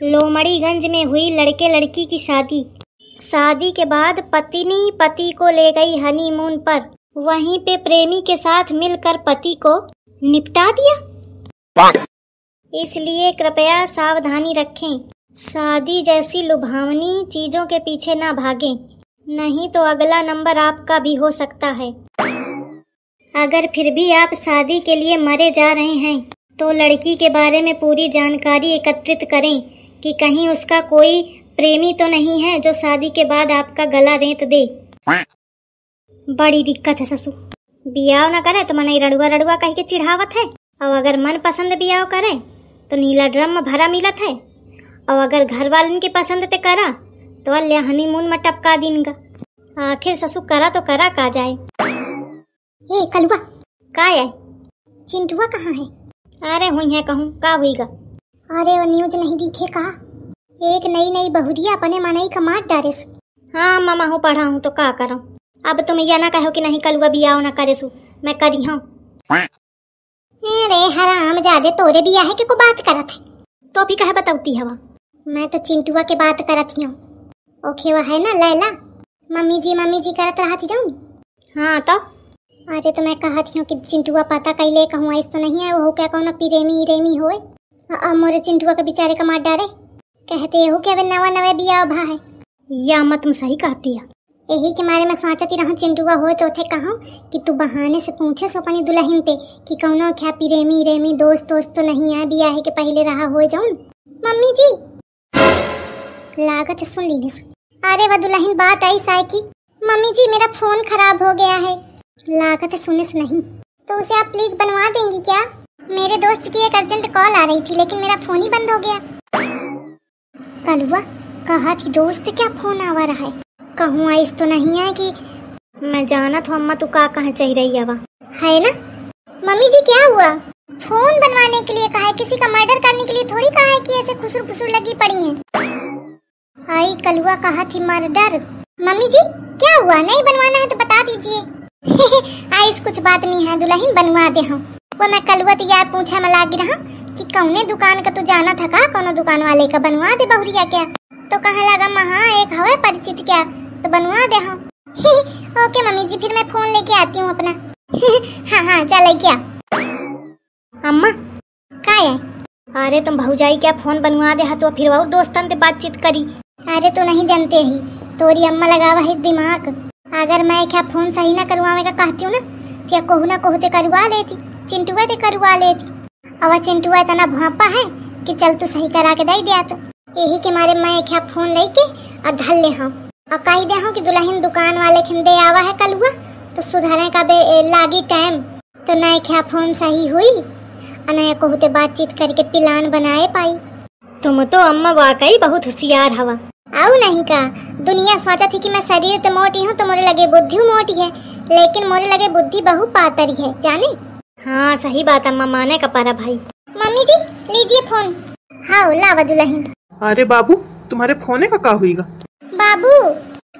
लोमड़ीगंज में हुई लड़के लड़की की शादी। शादी के बाद पत्नी पति को ले गई हनीमून पर। वहीं पे प्रेमी के साथ मिलकर पति को निपटा दिया। इसलिए कृपया सावधानी रखें। शादी जैसी लुभावनी चीजों के पीछे ना भागें, नहीं तो अगला नंबर आपका भी हो सकता है। अगर फिर भी आप शादी के लिए मरे जा रहे हैं तो लड़की के बारे में पूरी जानकारी एकत्रित करें कि कहीं उसका कोई प्रेमी तो नहीं है जो शादी के बाद आपका गला रेत दे। बड़ी दिक्कत है ससुर। बियाह न करे तो मनई रड़ुआ रड़ुआ कह के चिढ़ावत है, और अगर मन पसंद बियाह करे तो नीला ड्रम भरा मिलत है, और अगर घर वालन की पसंद ते करा तो अल्ले हनीमून में टपका दीनगा। आखिर ससुर करा तो करा का जाए। ए कलुआ का है? चिंटुआ कहाँ है? अरे हुई है कहूँ का हुईगा। अरे वो न्यूज नहीं दिखे का? एक नई बहुरिया अपने मनई का मार डारे। हाँ मामा हूँ पढ़ा हूँ तो का करूँ। अब तुम यह ना कहो कि नहीं कलुआ बियाह ना करे सु, मैं करी हूँ। अरे हराम जादे तोरे बियाह है कि को बात करत है तो भी कहे बताती हवा। मैं तो चिंटुआ के बात करत हूँ। ओखे वह है ना लैला, मम्मी जी करत रहा थी जाऊँ। हाँ तो अरे तो मैं कहती हूँ कि चिंटुआ पता कैले कहूँ ऐसा तो नहीं है वो क्या कहूँ प्रेमी होए। मोरे चिंटुआ के बेचारे का मार डारे कहते हो कि अबे नवा बियाह भा है। या अम्मा तुम सही कहती है। यही के मारे मैं सोचती रहूँ चिंटुआ हो तो थे कहूँ कि तू बहाने से पूछे सो अपनी दुल्हन पे कि कौनो क्या प्रेमी दोस्त तो नहीं है बियाह के पहले रहा हो जाऊँ। मम्मी जी लागत सुन ली। अरे वह दुल्हन बात आई साई की मम्मी जी मेरा फोन खराब हो गया है। लागत सुनिस नहीं तो उसे आप प्लीज बनवा देंगी क्या? मेरे दोस्त की एक अर्जेंट कॉल आ रही थी लेकिन मेरा फोन ही बंद हो गया। कलुआ कहा थी दोस्त क्या फोन आवा रहा है? कहूँ ऐस तो नहीं है कि मैं जाना था अम्मा तू का कहाँ चाहिए रही है ना। मम्मी जी क्या हुआ? फोन बनवाने के लिए कहा है, किसी का मर्डर करने के लिए थोड़ी कहा है कि ऐसे खुसुर लगी पड़ी है। आई कलुआ कहा थी मर्डर। मम्मी जी क्या हुआ? नहीं बनवाना है तो बता दीजिए। आई कुछ बात नहीं है दुल्हन बनवा दे हूँ। वो मैं कलुआ तो यार पूछा मैं लागी रहा कि कौने दुकान का तू जाना था का कौनो दुकान वाले का बनवा दे बहुरिया क्या? तो कहाँ लगा महा एक हवा परिचित क्या तो बनवा दे हूँ। ओके मम्मी जी फिर मैं फोन लेके आती हूँ अपना। हाँ चल क्या अम्मा का है? अरे तुम भौजाई क्या फोन बनवा दे तो फिर और दोस्तन से बातचीत करी। अरे तू नहीं जानते ही तोरी अम्मा लगावा है दिमाग। अगर मैं क्या फोन सही ना करवावे का कहती हूँ ना क्या कहू ना कहते करवा लेती, चिंटुआ ते करवा लेती। अब चिंटुआ इतना भापा है कि चल तू सही करा के दे दिया। तो यही के मारे मैं क्या फोन लेके और धल ले हूँ और कही दे हूँ कि दुल्हन दुकान वाले खिंदे आवा है कलुआ तो सुधारे का लागी टाइम तो नए क्या फोन सही हुई और नया कहते बातचीत करके प्लान बनाए पाई। तुम तो अम्मा वाकई बहुत होशियार हवा। आओ नहीं का दुनिया सोचा थी कि मैं शरीर तो मोटी हूँ तो मोरे लगे बुद्धि मोटी है, लेकिन मोरे लगे बुद्धि बहु पातरी है जाने। हाँ सही बात अम्मा माने का पारा भाई। मम्मी जी लीजिए फोन। हाँ लावा दुल्हन। अरे बाबू तुम्हारे फोन का क्या हुईगा? बाबू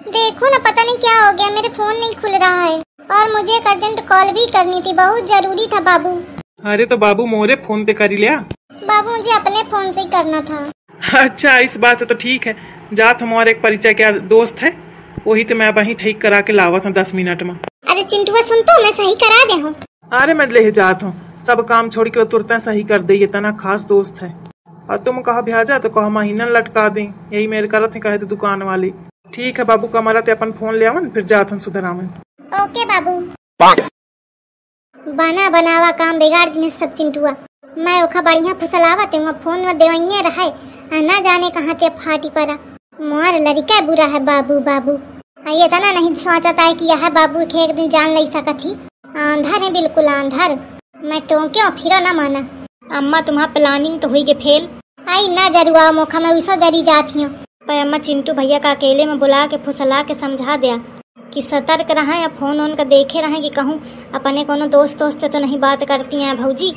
देखो ना पता नहीं क्या हो गया, मेरे फोन नहीं खुल रहा है और मुझे एक अर्जेंट कॉल भी करनी थी, बहुत जरूरी था बाबू। अरे तो बाबू मोरे फोन पे कर लिया? बाबू मुझे अपने फोन से ही करना था। अच्छा इस बात से तो ठीक है। जात हमारे एक परिचय के दोस्त है वही तो मैं वही ठीक करा के लावा था 10 मिनट में। अरे चिंटुआ सुन तो मैं सही करा दे हूँ। अरे मैं ले जात हूँ सब काम छोड़ के तुरंत सही कर दे, इतना खास दोस्त है। और तुम कहा भेजा तो कहा महीना लटका दे, यही मेरे करत है कहे तो दुकान वाले। ठीक है बाबू कमरा ते अपन फोन ले आवन फिर जात हम सुधरावन। ओके बाबू। बना बनावा काम बिगाड़ दिन सब चिंटुआ। मैं ओखा बढ़िया फुसलावा ते फोन में देवइये रहे ना जाने कहाँ ते फाटी पड़ा। मोर लड़का बुरा है बाबू। ये तना नहीं सोचता है कि यह बाबू के एक दिन जान ले सका थी। आंधर है बिल्कुल आंधर। मैं तो क्यों फिर ना माना। अम्मा तुम्हारा प्लानिंग तो हुई के फेल। आई ना जरुआ मोखा मैं उसो जरी जाती हूँ पर अम्मा चिंटू भैया का अकेले में बुला के फुसला के समझा दिया कि सतर्क रहे या फोन का देखे रहे कि कहूँ अपने कोनो दोस्त तो नहीं बात करती हैं भौजी।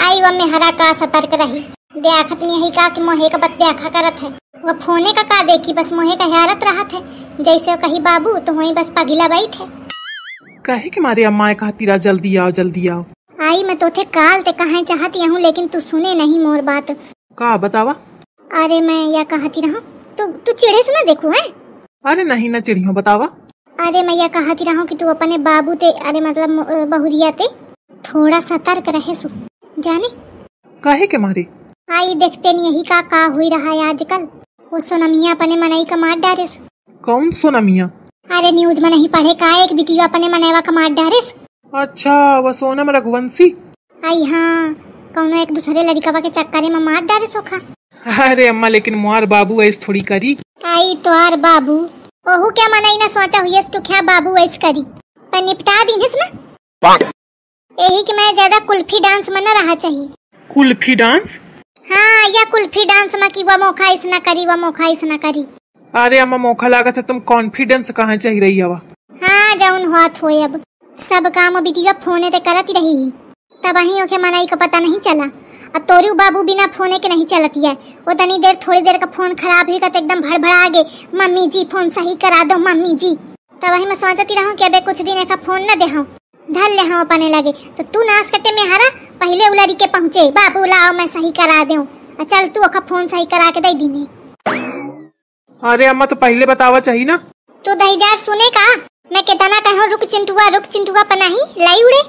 आई वो में हरा का सतर्क रही देखत नहीं का कि मोहे का बत देखा करत है। वो फोने का देखी बस मोहे का हैरत रहत है जैसे कही बाबू तो वही बस पगला बैठे। कहे कि मारे अम्मा कहती रहा जल्दी आओ। आई मैं तोथे काल ते कहाँ चाहती हूँ, लेकिन तू सुने नहीं मोर बात। का बतावा? अरे मैं या कहती रहूँ, तू चिढ़े सुना देखू है। अरे नहीं न चिड़ियों, बतावा। अरे मैं या कहती रहूँ कि तू अपने बाबू ते, अरे मतलब बहुरिया ते थोड़ा सतर्क रहे सु, जाने काहे के मारे? आई देखते नहीं यही का हुई रहा है आजकल। वो सोनमिया अपने मनई का मार डारिस। कौन सोनमिया? अरे न्यूज में नहीं पढ़े का, एक बिटिया अपने मनैवा का मार डारिस। अच्छा वो सोनम रघुवंशी। आई हाँ, कौनो एक दूसरे लड़कवा के चक्कर में मार डारिस ओखा। अरे अम्मा लेकिन मुआर बाबू ऐस थोड़ी करी। आई तोहार बाबू ओहू क्या मनई ना सोचा हुई तो क्या बाबू ऐस करी, पर निपटा दीनिस ना। यही कि मैं ज्यादा कुल्फी डांस में न रहा चाहिए। कुल्फी डांस? हाँ, या कुल्फी डांस में कि वह मौका इस न करी, वह मौका इस न करी। अरे अम्मा मौका लागत है, तुम कॉन्फिडेंस कहाँ चाहिए रही हवा? हाँ जौन हुआत होए, अब सब काम बिटिया फोने ते करती रही, तब वही ओके मनई का पता नहीं चला। अब तोरी बाबू बिना फोने के नहीं चलती है। वो तनी देर थोड़ी देर का फोन खराब हुई तो एकदम भड़बड़ा गे, मम्मी जी फोन सही करा दो मम्मी जी। तब वही मैं सोचती रहूं कि अबे कुछ दिन का फोन न दे हूं, धल ले हूं अपने लगे। तो तू नाश कट्टे में हरा पहले उलड़ी के पहुंचे, बाबू लाओ मैं सही करा दूं। चल तू ओका फोन सही करा के दे दीनी। अरे अम्मा तो पहले बतावा चाहिए ना। तू दहीजार सुने का, मैं कितना कहूं रुक चिंटुआ पर नहीं लाई उड़े।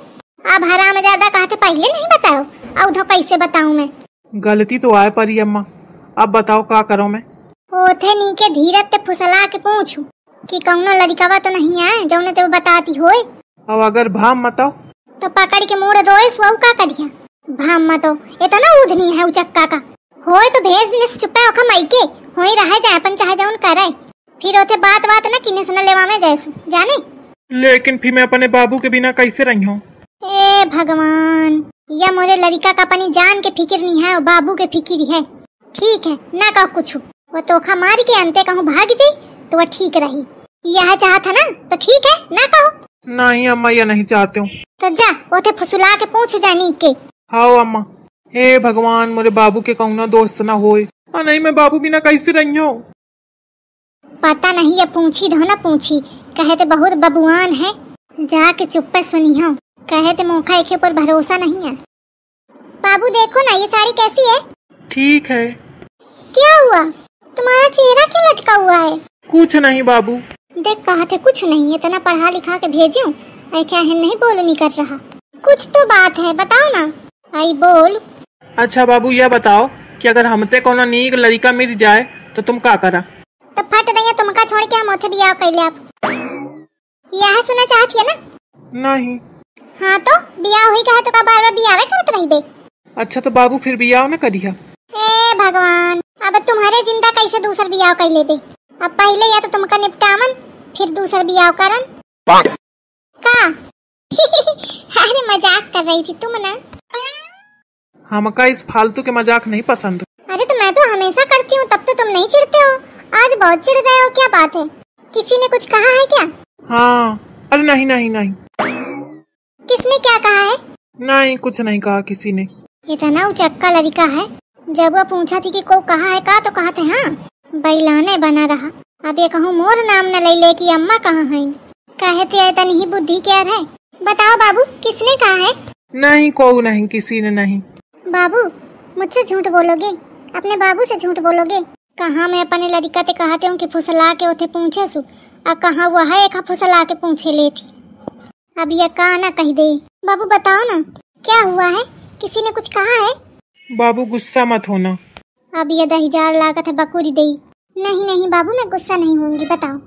अब हराम ज्यादा कहते पहले नहीं बताओ, अब उधर कैसे बताऊं मैं? गलती तो आए परी अम्मा, अब बताओ का करो मैं? ओथे नी के धीरज ते फुसला के पूछू कि कौनो लड़कवा तो नहीं आए जौने ते बताती होए। अब अगर भाम बताओ तो पकड़ के मोड़ रोए सो का करिया। भाम मतो इतना उधनी है उचक्का का होए तो भेज दिन से चुप्पे ओखा माईके होई रहे जाए अपन चाहे जौन करे, फिर ओथे बात न किने सुन लेवा में जैसू जाने। लेकिन फिर मैं अपने बाबू के बिना कैसे रही हूँ? ए भगवान, या मोरे लड़का का अपनी जान के फिक्र नहीं है और बाबू के फिक्र है। ठीक है ना कहो कुछ, वो तोखा मार के अंते कहूँ भाग जाई तो वह ठीक रही। यह चाहता ना तो ठीक है ना कहो। नहीं अम्मा ये नहीं चाहते हूँ। तो जा ओथे फुसुला के पूछ जानी के। हाँ अम्मा। हे भगवान मोरे बाबू के कौनो दोस्त ना होए। नहीं मैं बाबू बिना कैसे रही हूँ? पता नहीं, ये पूछी धो ना पूछी, कहे तो बहुत बबुआन है, जाके चुप्पे सुनी हो, कहे तो मौका एक पर भरोसा नहीं है। बाबू देखो ना ये साड़ी कैसी है? ठीक है। क्या हुआ, तुम्हारा चेहरा क्यों लटका हुआ है? कुछ नहीं बाबू। देख कहा थे कुछ नहीं, इतना पढ़ा लिखा के भेजूं, क्या है नहीं बोल नहीं कर रहा। कुछ तो बात है बताओ ना। आई बोल। अच्छा बाबू यह बताओ कि अगर हमते कोनो नीक लड़का मिल जाए तो तुम का करा? तो फट नहीं तुमका छोड़ के हम ओथे बियाह कर ले। आप यह सुना चाहती है ना? नहीं। हाँ तो बियाह हुई कहे तो का बार बार बियाह करत रही बे? अच्छा तो बाबू फिर बियाह न करिया। ए भगवान, अब तुम्हारे जिंदा कैसे दूसर बियाह कर ले बे? अब पहले या तो तुमका निपटावन फिर दूसर बियाह करन का? अरे मजाक कर रही थी तुम ना। हमका इस फालतू के मजाक नहीं पसंद। अरे तो मैं तो हमेशा करती हूँ, तब तो तुम नहीं चिढ़ते हो, आज बहुत चिढ़ रहे हो, क्या बात है? किसी ने कुछ कहा है क्या? हाँ। अरे नहीं नहीं नहीं। किसने क्या कहा है? नहीं कुछ नहीं कहा किसी ने। इतना उचक्का लड़का है, जब वो पूछा थी कि को कहा है का तो कहा थे हाँ, बैलाने बना रहा। अब ये कहूँ मोर नाम न ले ले कि अम्मा कहाँ है, कहते इतनी ही बुद्धि क्या है? बताओ बाबू किसने कहा है? नहीं को नहीं, किसी ने नहीं। बाबू मुझसे झूठ बोलोगे? अपने बाबू से झूठ बोलोगे? कहाँ मैं अपने लड़का ते कहते हूँ कि फुसला के उठे पूछे सु, अब कहाँ वह है एक फुसला के पूछे लेती। अब ये कहा ना कह दे। बाबू बताओ ना क्या हुआ है, किसी ने कुछ कहा है? बाबू गुस्सा मत होना। अब ये 10,000 लागत है बकुरी दे। नहीं नहीं बाबू मैं गुस्सा नहीं होंगी, बताओ।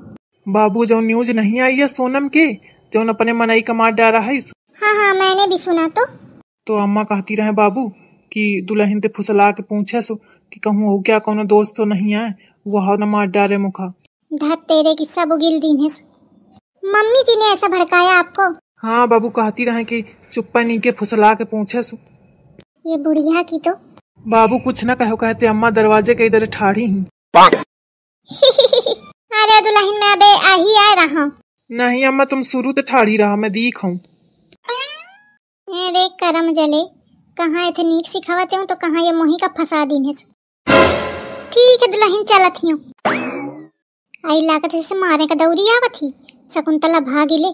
बाबू जो न्यूज नहीं आई है सोनम के, जो अपने मनई का मार डाला है। हाँ हाँ मैंने भी सुना। तो अम्मा कहती रहे बाबू कि दुल्हन ते फुसला के पूछे सो कि कहूँ हो क्या कोनो दोस्त तो नहीं है, वह न मार डाले मुखा। धत तेरे की सब उगिल दीन है। मम्मी जी ने ऐसा भड़काया आपको? हाँ बाबू कहती रहे कि चुप्पा नी के फुसला के पूछे सो। ये बुढ़िया की तो। बाबू कुछ न कहो, कहते अम्मा दरवाजे के इधर ठाड़ी ही। अरे दुल्हन मैं अबे आई आ रहा। नहीं अम्मा तुम शुरू तो ठाड़ी रहा, मैं दिखाऊं। वे करम जले, कहाँ इतने नीक सिखावते हूँ तो कहाँ ये मोही का फंसा दी है। ठीक है दुल्हन चलत ही आई लागत से मारे का दौरी आवत ही, शकुंतला भागी ले।